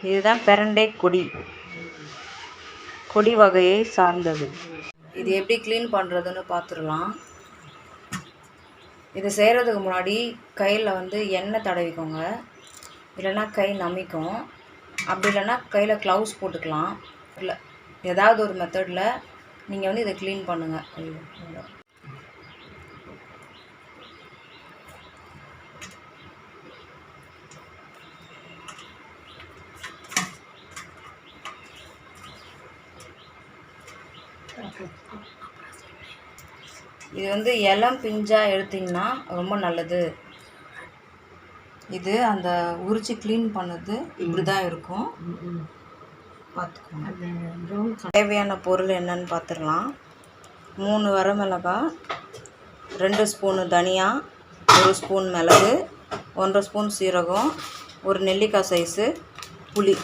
இதுதான் பிரண்டை கொடி வகையை சார்ந்தது. இது எப்படி க்ளீன் பண்ணுறதுன்னு பார்த்துடலாம். இது செய்கிறதுக்கு முன்னாடி கையில் எண்ணெய் தடவிக்கோங்க, இல்லைன்னா கை நமிக்கும். அப்படி இல்லைன்னா கையில் க்ளவுஸ் போட்டுக்கலாம். இல்லை ஏதாவது ஒரு மெத்தடில் நீங்கள் இதை க்ளீன் பண்ணுங்கள். இது இளம் பிஞ்சாக எடுத்திங்கன்னா ரொம்ப நல்லது. இது அந்த உரிச்சு க்ளீன் பண்ணது இப்படி தான் இருக்கும். பார்த்துக்கோங்க. தேவையான பொருள் என்னன்னு பார்த்துடலாம். 3 வரமிளகாய், 2 ஸ்பூனு தனியா, 1 ஸ்பூன் மிளகு, 1 ஸ்பூன் சீரகம், 1 நெல்லிக்காய் சைஸு புளி,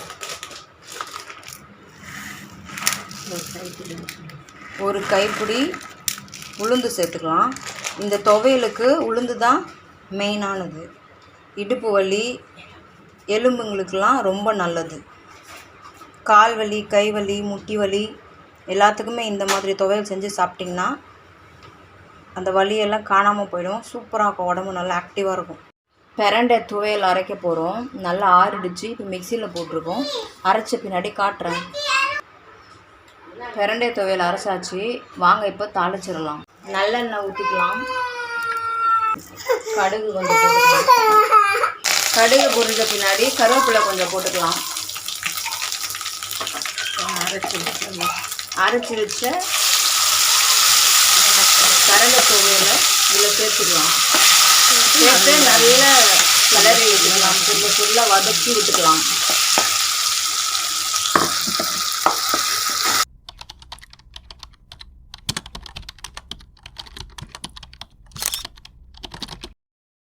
1 கைப்பிடி உளுந்து சேர்த்துக்கலாம். இந்த துவையலுக்கு உளுந்து தான் மெயினானது. இடுப்பு வலி, எலும்புங்களுக்கெல்லாம் ரொம்ப நல்லது. கால் வலி, கை வலி, முட்டி வலி எல்லாத்துக்குமே இந்த மாதிரி துவையல் செஞ்சு சாப்பிட்டிங்கன்னா அந்த வலியெல்லாம் காணாமல் போயிடும். சூப்பராக இருக்கும், உடம்பு நல்லா ஆக்டிவாக இருக்கும். பிரண்டை துவையல் அரைக்க போகிறோம். நல்லா ஆறிடுச்சு. இப்போ மிக்சியில் போட்டிருக்கோம். அரைச்ச பின்னாடி காட்டுறேன். பிரண்டை துவையல் அரைச்சாச்சு. வாங்க இப்போ தாளிச்சிடலாம். நல்லெண்ணெய் ஊற்றிக்கலாம். கடுகு கொஞ்சம் போட்டுக்கலாம். கடுகு பொரிஞ்ச பின்னாடி கருவேப்பிலை கொஞ்சம் போட்டுக்கலாம். அரைச்சி வச்ச பிரண்டை துவையலை இதில் சேர்த்துக்கலாம். சேர்த்து நல்லா கிளறி விட்டுக்கலாம். ஃபுல்லாக வதக்கி விட்டுக்கலாம்.